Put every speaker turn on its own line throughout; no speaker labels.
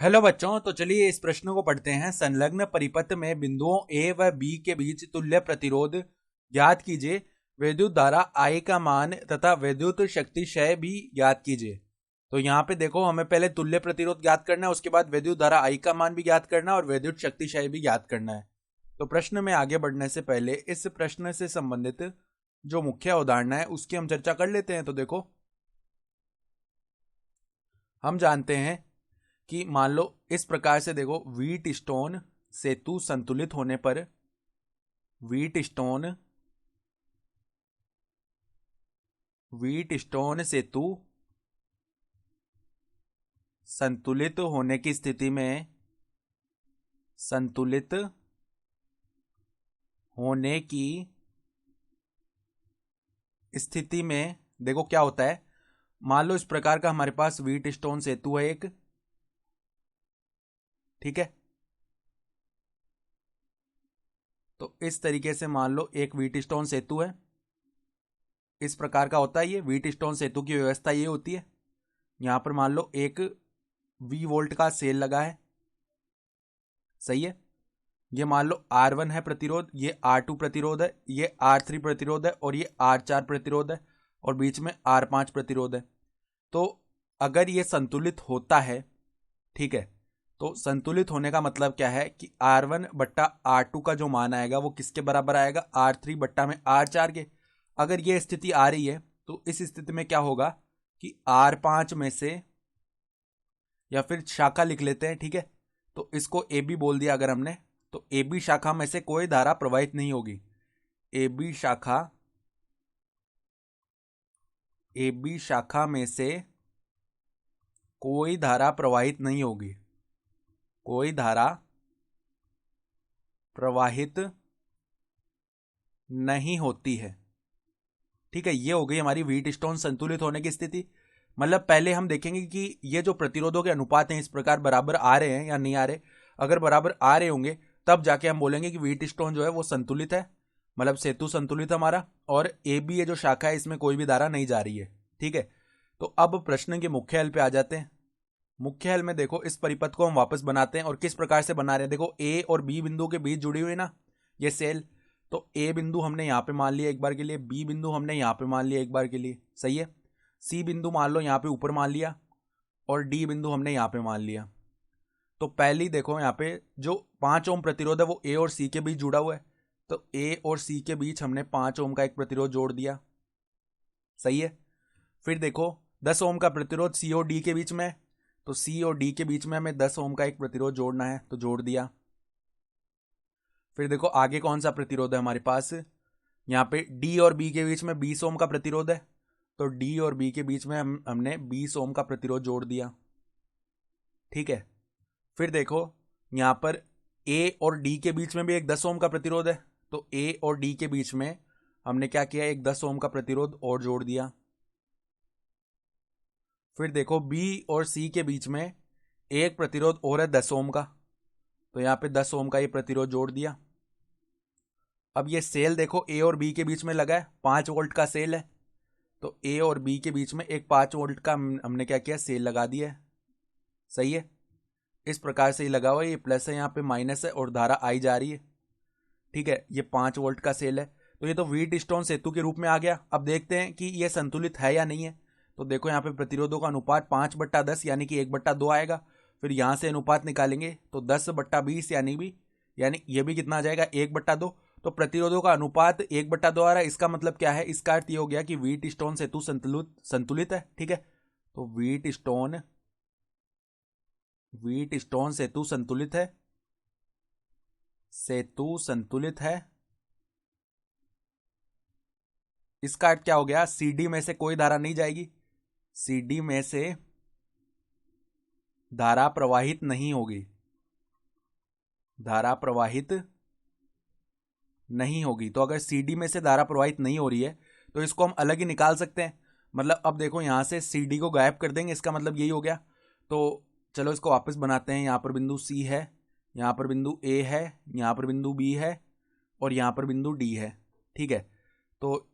Hello बच्चों, तो चलिए इस प्रश्न को पढ़ते हैं। संलग्न परिपथ में बिंदुओं ए व बी के बीच तुल्य प्रतिरोध ज्ञात कीजिए। विद्युत धारा I का मान तथा विद्युत शक्ति क्षय भी ज्ञात कीजिए। तो यहाँ पे देखो, हमें पहले तुल्य प्रतिरोध ज्ञात करना है, उसके बाद विद्युत धारा I का मान भी ज्ञात करना है और विद्युत शक्ति क्षय भी ज्ञात करना है। तो प्रश्न में आगे बढ़ने से पहले इस प्रश्न से संबंधित जो मुख्य अवधारणा है उसकी हम चर्चा कर लेते हैं। तो देखो, हम जानते हैं कि मान लो इस प्रकार से, देखो, व्हीट स्टोन सेतु संतुलित होने पर व्हीट स्टोन व्हीट स्टोन सेतु संतुलित होने की स्थिति में संतुलित होने की स्थिति में देखो क्या होता है। मान लो इस प्रकार का हमारे पास व्हीट स्टोन सेतु है एक, ठीक है। तो इस तरीके से मान लो एक व्हीट स्टोन सेतु है, इस प्रकार का होता है। ये व्हीट स्टोन सेतु की व्यवस्था ये होती है। यहां पर मान लो एक V वोल्ट का सेल लगा है, सही है। ये मान लो R1 है प्रतिरोध, ये R2 प्रतिरोध है, ये R3 प्रतिरोध है और ये R4 प्रतिरोध है और बीच में R5 प्रतिरोध है। तो अगर ये संतुलित होता है, ठीक है, तो संतुलित होने का मतलब क्या है कि R1 बट्टा R2 का जो मान आएगा वो किसके बराबर आएगा? R3 बट्टा में R4 के। अगर ये स्थिति आ रही है तो इस स्थिति में क्या होगा कि R5 में से, या फिर शाखा लिख लेते हैं, ठीक है, तो इसको ए बी बोल दिया अगर हमने, तो ए बी शाखा में से कोई धारा प्रवाहित नहीं होगी। ए बी शाखा में से कोई धारा प्रवाहित नहीं होगी, कोई धारा प्रवाहित नहीं होती है, ठीक है। ये हो गई हमारी व्हीट स्टोन संतुलित होने की स्थिति। मतलब पहले हम देखेंगे कि ये जो प्रतिरोधों के अनुपात हैं इस प्रकार बराबर आ रहे हैं या नहीं आ रहे। अगर बराबर आ रहे होंगे तब जाके हम बोलेंगे कि व्हीट स्टोन जो है वो संतुलित है, मतलब सेतु संतुलित हमारा। और ए बी ये जो शाखा है इसमें कोई भी धारा नहीं जा रही है, ठीक है। तो अब प्रश्न के मुख्य हल पे आ जाते हैं। मुख्य हल में देखो, इस परिपथ को हम वापस बनाते हैं और किस प्रकार से बना रहे हैं। देखो, ए और बी बिंदु के बीच जुड़ी हुई ना ये सेल, तो ए बिंदु हमने यहां पे मान लिया एक बार के लिए, बी बिंदु हमने यहां पे मान लिया एक बार के लिए, सही है। सी बिंदु मान लो यहां पे ऊपर मान लिया और डी बिंदु हमने यहां पे मान लिया। तो पहली देखो, यहाँ पे जो 5 ओम प्रतिरोध है वो ए और सी के बीच जुड़ा हुआ है, तो ए और सी के बीच हमने 5 ओम का एक प्रतिरोध जोड़ दिया, सही है। फिर देखो 10 ओम का प्रतिरोध सी और डी के बीच में है, तो सी और डी के बीच में हमें 10 ओम का एक प्रतिरोध जोड़ना है, तो जोड़ दिया। फिर देखो आगे कौन सा प्रतिरोध है हमारे पास, यहाँ पे डी और बी के बीच में 20 ओम का प्रतिरोध है, तो डी और बी के बीच में हमने 20 ओम का प्रतिरोध जोड़ दिया, ठीक है। फिर देखो यहाँ पर ए और डी के बीच में भी एक 10 ओम का प्रतिरोध है, तो ए और डी के बीच में हमने क्या किया, एक 10 ओम का प्रतिरोध और जोड़ दिया। फिर देखो बी और सी के बीच में एक प्रतिरोध और है 10 ओम का, तो यहाँ पे 10 ओम का ये प्रतिरोध जोड़ दिया। अब ये सेल देखो ए और बी के बीच में लगा है, 5 वोल्ट का सेल है, तो ए और बी के बीच में एक 5 वोल्ट का हमने क्या किया, सेल लगा दिया है, सही है। इस प्रकार से ही लगा हुआ है, ये प्लस है, यहाँ पे माइनस है और धारा आई जा रही है, ठीक है। ये 5 वोल्ट का सेल है, तो ये तो व्हीट स्टोन सेतु के रूप में आ गया। अब देखते हैं कि ये संतुलित है या नहीं है। तो देखो यहाँ पे प्रतिरोधों का अनुपात 5/10 यानी कि 1/2 आएगा। फिर यहाँ से अनुपात निकालेंगे तो 10/20 यानी ये भी कितना आ जाएगा, 1/2। तो प्रतिरोधों का अनुपात 1/2 आ रहा है। इसका मतलब क्या है, इसका अर्थ ये हो गया कि व्हीट स्टोन सेतु संतुलित है, ठीक है। तो व्हीट स्टोन सेतु संतुलित है, सेतु संतुलित है। इसका अर्थ क्या हो गया, सीडी में से कोई धारा नहीं जाएगी, सीडी में से धारा प्रवाहित नहीं होगी, धारा प्रवाहित नहीं होगी। तो अगर सीडी में से धारा प्रवाहित नहीं हो रही है तो इसको हम अलग ही निकाल सकते हैं। मतलब अब देखो यहां से सीडी को गायब कर देंगे, इसका मतलब यही हो गया। तो चलो इसको वापस बनाते हैं। यहां पर बिंदु सी है, यहां पर बिंदु ए है, यहां पर बिंदु बी है और यहां पर बिंदु डी है, ठीक है। तो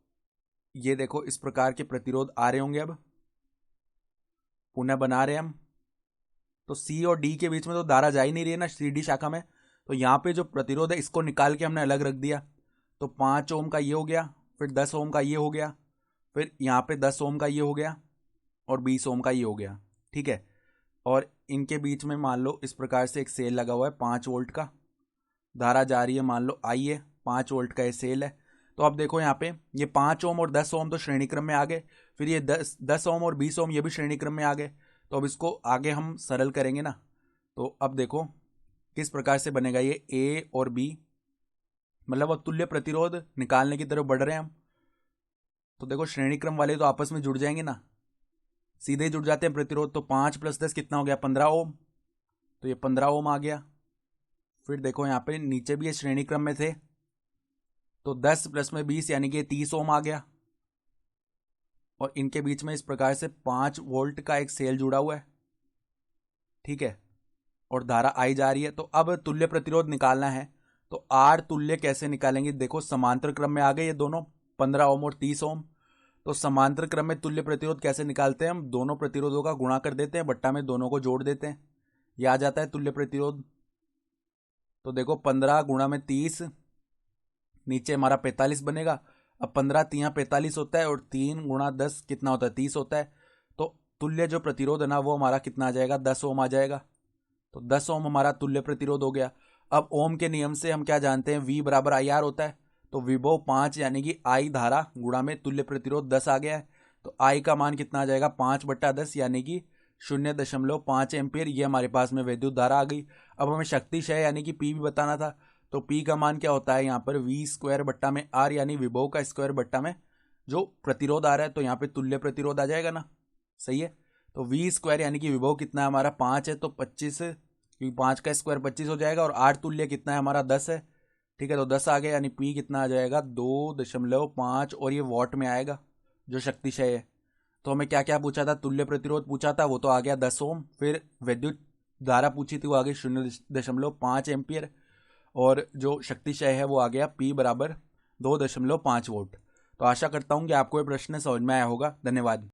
ये देखो इस प्रकार के प्रतिरोध आ रहे होंगे। अब पुनः बना रहे हम, तो सी और डी के बीच में तो धारा जा ही नहीं रही है ना सी डी शाखा में, तो यहाँ पे जो प्रतिरोध है इसको निकाल के हमने अलग रख दिया। तो 5 ओम का ये हो गया, फिर 10 ओम का ये हो गया, फिर यहाँ पे 10 ओम का ये हो गया और 20 ओम का ये हो गया। ठीक है, और इनके बीच में मान लो इस प्रकार से एक सेल लगा हुआ है 5 वोल्ट का, धारा जा रही है मान लो आई है, 5 वोल्ट का ये सेल है। तो अब देखो यहाँ पे ये 5 ओम और 10 ओम तो श्रेणी क्रम में आ गए, फिर ये 10 ओम और 20 ओम ये भी श्रेणी क्रम में आ गए। तो अब इसको आगे हम सरल करेंगे ना, तो अब देखो किस प्रकार से बनेगा ये ए और बी, मतलब अब तुल्य प्रतिरोध निकालने की तरफ बढ़ रहे हैं हम। तो देखो श्रेणी क्रम वाले तो आपस में जुड़ जाएंगे ना, सीधे ही जुड़ जाते हैं प्रतिरोध। तो 5 + 10 कितना हो गया 15 ओम, तो ये 15 ओम आ गया। फिर देखो यहाँ पे नीचे भी ये श्रेणी क्रम में थे, तो 10 + 20 यानी कि 30 ओम आ गया, और इनके बीच में इस प्रकार से 5 वोल्ट का एक सेल जुड़ा हुआ है। ठीक है, और धारा आई जा रही है। तो अब तुल्य प्रतिरोध निकालना है, तो आर तुल्य कैसे निकालेंगे, देखो समांतर क्रम में आ गए ये दोनों 15 ओम और 30 ओम। तो समांतर क्रम में तुल्य प्रतिरोध कैसे निकालते हैं, हम दोनों प्रतिरोधों का गुणा कर देते हैं, बट्टा में दोनों को जोड़ देते हैं, यह आ जाता है तुल्य प्रतिरोध। तो देखो 15 गुणा में 30, नीचे हमारा 45 बनेगा। अब 15 × 3 = 45 होता है, और 3 × 10 कितना होता है 30 होता है। तो तुल्य जो प्रतिरोध है ना वो हमारा कितना आ जाएगा 10 ओम आ जाएगा। तो 10 ओम हमारा तुल्य प्रतिरोध हो गया। अब ओम के नियम से हम क्या जानते हैं, V = IR होता है। तो विभव 5 यानी कि I धारा गुणा में तुल्य प्रतिरोध 10 आ गया है। तो I का मान कितना आ जाएगा 5/10 यानी कि 0.5 एम्पियर, ये हमारे पास में विद्युत धारा आ गई। अब हमें शक्ति क्षय यानी कि P भी बताना था। तो P का मान क्या होता है यहाँ पर V²/R यानी विभव का स्क्वायर बट्टा में जो प्रतिरोध आ रहा है। तो यहाँ पे तुल्य प्रतिरोध आ जाएगा ना, सही है। तो V² यानी कि विभव कितना है हमारा 5 है, तो 25, क्योंकि 5 का स्क्वायर 25 हो जाएगा, और R तुल्य कितना है हमारा 10 है। ठीक है, तो 10 आ गया, यानी P कितना आ जाएगा 2.5, और ये वॉट में आएगा जो शक्ति क्षय है। तो हमें क्या क्या पूछा था, तुल्य प्रतिरोध पूछा था, वो तो आ गया 10 ओम। फिर विद्युत धारा पूछी थी, वो आ गई 0.5 एम्पियर, और जो शक्ति क्षय है वो आ गया P = 2.5 वोल्ट। तो आशा करता हूँ कि आपको ये प्रश्न समझ में आया होगा। धन्यवाद।